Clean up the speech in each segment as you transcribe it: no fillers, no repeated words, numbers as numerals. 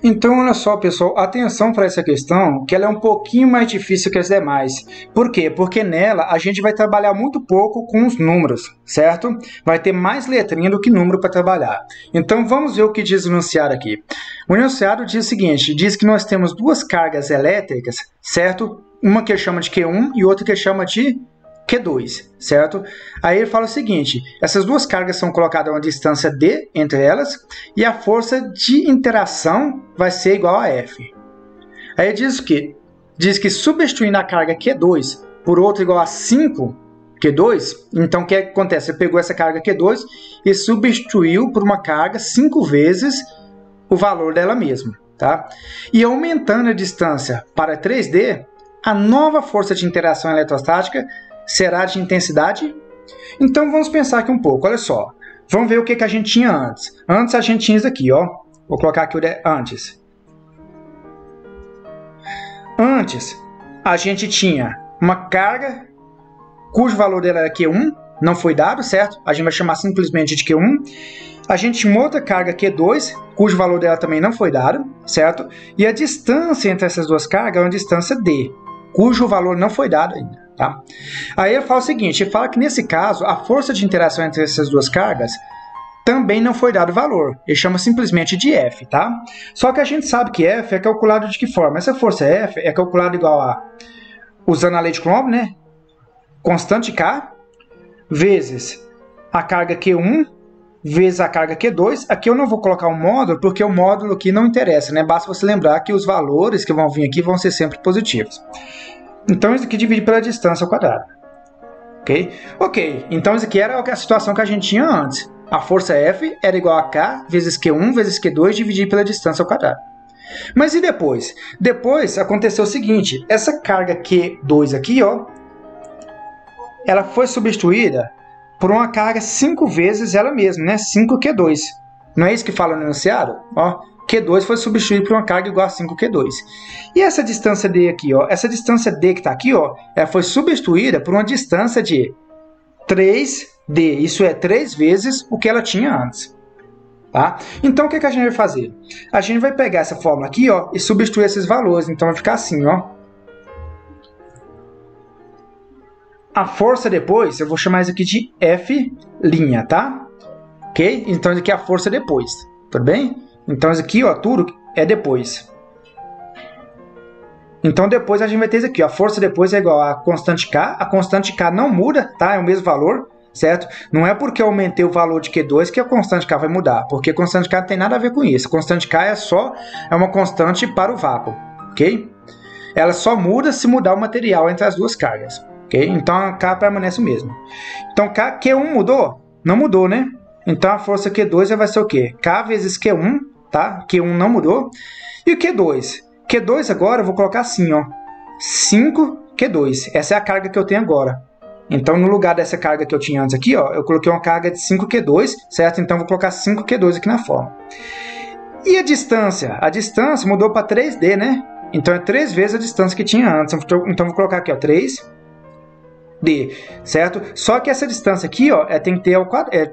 Então, olha só, pessoal, atenção para essa questão, que ela é um pouquinho mais difícil que as demais. Por quê? Porque nela a gente vai trabalhar muito pouco com os números, certo? Vai ter mais letrinha do que número para trabalhar. Então, vamos ver o que diz o enunciado aqui. O enunciado diz o seguinte, diz que nós temos duas cargas elétricas, certo? Uma que ele chama de Q1 e outra que ele chama de Q2, certo? Aí ele fala o seguinte, essas duas cargas são colocadas a uma distância D entre elas e a força de interação vai ser igual a F. Aí diz o quê? Diz que substituindo a carga Q2 por outra igual a 5 Q2, então o que acontece? Você pegou essa carga Q2 e substituiu por uma carga 5 vezes o valor dela mesma, tá? E aumentando a distância para 3D, a nova força de interação eletrostática será de intensidade? Então vamos pensar aqui um pouco, olha só. Vamos ver o que a gente tinha antes. Antes a gente tinha isso aqui, ó. Vou colocar aqui o antes. Antes a gente tinha uma carga cujo valor dela era Q1, não foi dado, certo? A gente vai chamar simplesmente de Q1. A gente tinha uma outra carga Q2, cujo valor dela também não foi dado, certo? E a distância entre essas duas cargas é uma distância D, cujo valor não foi dado ainda. Tá? Aí ele fala o seguinte, ele fala que nesse caso a força de interação entre essas duas cargas também não foi dado valor, ele chama simplesmente de F, tá? Só que a gente sabe que F é calculado de que forma? Essa força F é calculada igual a, usando a lei de Coulomb, né? Constante K vezes a carga Q1 vezes a carga Q2. Aqui eu não vou colocar um módulo, porque o módulo aqui não interessa, né? Basta você lembrar que os valores que vão vir aqui vão ser sempre positivos. Então, isso aqui divide pela distância ao quadrado. Ok? Ok, então isso aqui era a situação que a gente tinha antes. A força F era igual a K vezes Q1 vezes Q2 dividido pela distância ao quadrado. Mas e depois? Depois aconteceu o seguinte, essa carga Q2 aqui, ó, ela foi substituída por uma carga 5 vezes ela mesma, né? 5Q2. Não é isso que fala no enunciado? Ó, Q2 foi substituído por uma carga igual a 5Q2. E essa distância D aqui, ó, essa distância D que está aqui, ó, ela foi substituída por uma distância de 3D. Isso é 3 vezes o que ela tinha antes. Tá? Então, o que a gente vai fazer? A gente vai pegar essa fórmula aqui, ó, e substituir esses valores. Então, vai ficar assim, ó. A força depois, eu vou chamar isso aqui de F', tá? Ok? Então, isso aqui é a força depois. Tudo bem? Então, isso aqui, ó, tudo é depois. Então, depois a gente vai ter isso aqui, ó. A força depois é igual a constante K. A constante K não muda, tá? É o mesmo valor, certo? Não é porque eu aumentei o valor de Q2 que a constante K vai mudar. Porque a constante K não tem nada a ver com isso. A constante K é uma constante para o vácuo, ok? Ela só muda se mudar o material entre as duas cargas. Okay? Então, a K permanece o mesmo. Então, Q1 mudou? Não mudou, né? Então, a força Q2 vai ser o quê? K vezes Q1, tá? Q1 não mudou. E o Q2? Q2 agora eu vou colocar assim, ó. 5Q2. Essa é a carga que eu tenho agora. Então, no lugar dessa carga que eu tinha antes aqui, ó, eu coloquei uma carga de 5Q2, certo? Então, eu vou colocar 5Q2 aqui na forma. E a distância? A distância mudou para 3D, né? Então, é 3 vezes a distância que tinha antes. Então, vou colocar aqui, ó, 3D, certo? Só que essa distância aqui, ó, tem que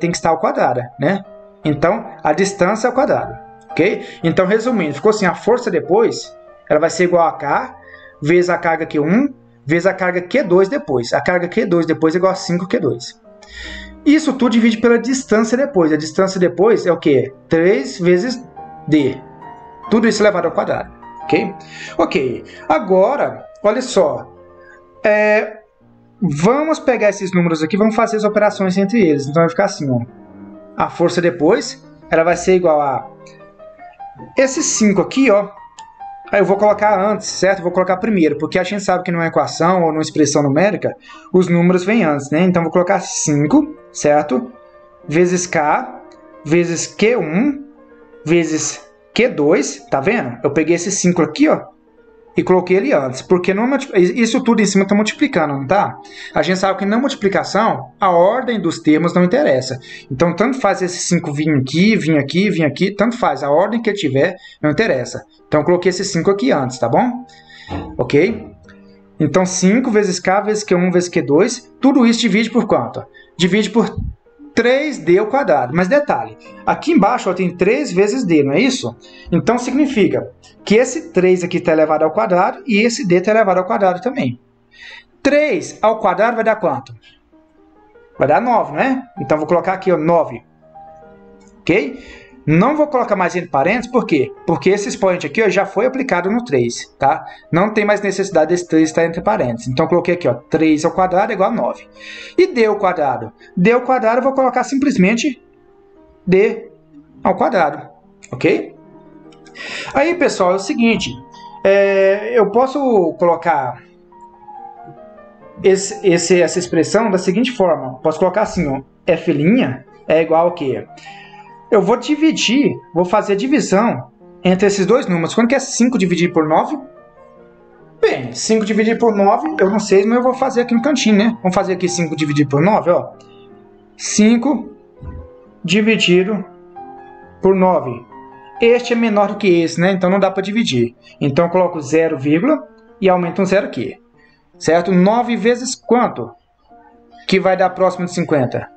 estar ao quadrado, né? Então, a distância ao quadrado, ok? Então, resumindo, ficou assim, a força depois, ela vai ser igual a K vezes a carga Q1 vezes a carga Q2 depois. A carga Q2 depois é igual a 5Q2. Isso tudo divide pela distância depois. A distância depois é o quê? 3 vezes D. Tudo isso elevado ao quadrado, ok? Ok. Agora, olha só. Vamos pegar esses números aqui, vamos fazer as operações entre eles. Então vai ficar assim, ó. A força depois, ela vai ser igual a esse 5 aqui, ó. Aí eu vou colocar antes, certo? Vou colocar primeiro, porque a gente sabe que numa equação ou numa expressão numérica, os números vêm antes, né? Então vou colocar 5, certo? Vezes K, vezes Q1, vezes Q2, tá vendo? Eu peguei esse 5 aqui, ó, e coloquei ele antes, porque isso tudo em cima está multiplicando, não tá? A gente sabe que na multiplicação, a ordem dos termos não interessa. Então, tanto faz esse 5 vir aqui, vir aqui, vir aqui, tanto faz. A ordem que ele tiver, não interessa. Então, eu coloquei esse 5 aqui antes, tá bom? Ok? Então, 5 vezes K vezes Q1 vezes Q2, tudo isso divide por quanto? Divide por 3D ao quadrado. Mas detalhe, aqui embaixo ó, tem 3 vezes D, não é isso? Então significa que esse 3 aqui está elevado ao quadrado e esse D está elevado ao quadrado também. 3 ao quadrado vai dar quanto? Vai dar 9, não é? Então vou colocar aqui ó, 9. Ok? Não vou colocar mais entre parênteses, por quê? Porque esse expoente aqui ó, já foi aplicado no 3, tá? Não tem mais necessidade desse 3 estar entre parênteses. Então, coloquei aqui, ó, 3 ao quadrado é igual a 9. E D ao quadrado? D ao quadrado eu vou colocar simplesmente D ao quadrado, ok? Aí, pessoal, é o seguinte, eu posso colocar essa expressão da seguinte forma. Posso colocar assim, ó, F' é igual ao quê? Eu vou dividir, vou fazer a divisão entre esses dois números. Quando que é 5 dividido por 9? Bem, 5 dividido por 9, eu não sei, mas eu vou fazer aqui no cantinho, né? Vamos fazer aqui 5 dividido por 9, ó. 5 dividido por 9. Este é menor do que esse, né? Então não dá para dividir. Então eu coloco 0, e aumento um 0 aqui. Certo? 9 vezes quanto? Que vai dar próximo de 50?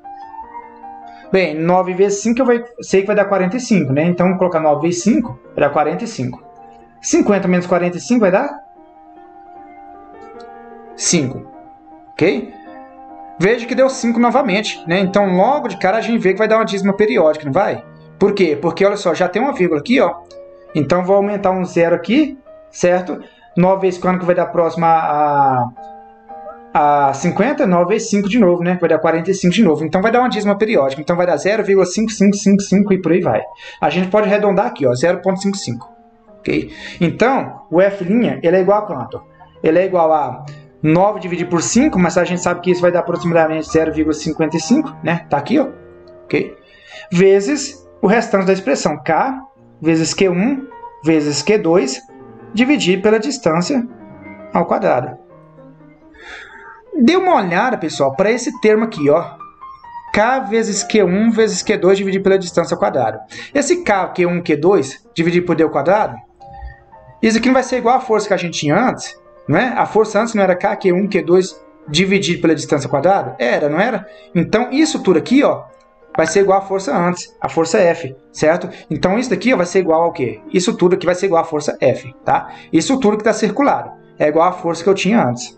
Bem, 9 vezes 5 eu sei que vai dar 45, né? Então, vou colocar 9 vezes 5, vai dar 45. 50 menos 45 vai dar 5, ok? Veja que deu 5 novamente, né? Então, logo de cara a gente vê que vai dar uma dízima periódica, não vai? Por quê? Porque, olha só, já tem uma vírgula aqui, ó. Então, vou aumentar um 0 aqui, certo? 9 vezes quanto que vai dar próximo a 50, 9 vezes 5 de novo, né? Vai dar 45 de novo. Então vai dar uma dízima periódica. Então vai dar 0,5555 e por aí vai. A gente pode arredondar aqui, ó, 0,55. Ok? Então, o F' ele é igual a quanto? Ele é igual a 9 dividido por 5, mas a gente sabe que isso vai dar aproximadamente 0,55, né? Tá aqui, ó. Ok? Vezes o restante da expressão. K vezes Q1 vezes Q2 dividido pela distância ao quadrado. Dê uma olhada, pessoal, para esse termo aqui, ó. K vezes Q1 vezes Q2 dividido pela distância ao quadrado. Esse K, Q1, Q2 dividido por D ao quadrado, isso aqui não vai ser igual a força que a gente tinha antes, não é? A força antes não era K, Q1, Q2 dividido pela distância ao quadrado? Era, não era? Então, isso tudo aqui, ó, vai ser igual a força antes, a força F, certo? Então, isso daqui ó, vai ser igual ao quê? Isso tudo aqui vai ser igual a força F, tá? Isso tudo que está circulado é igual a força que eu tinha antes.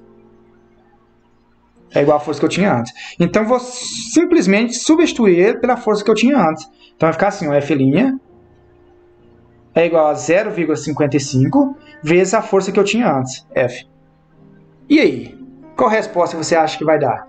É igual a força que eu tinha antes. Então, vou simplesmente substituir pela força que eu tinha antes. Então, vai ficar assim, o F' é igual a 0,55 vezes a força que eu tinha antes, F. E aí? Qual resposta você acha que vai dar?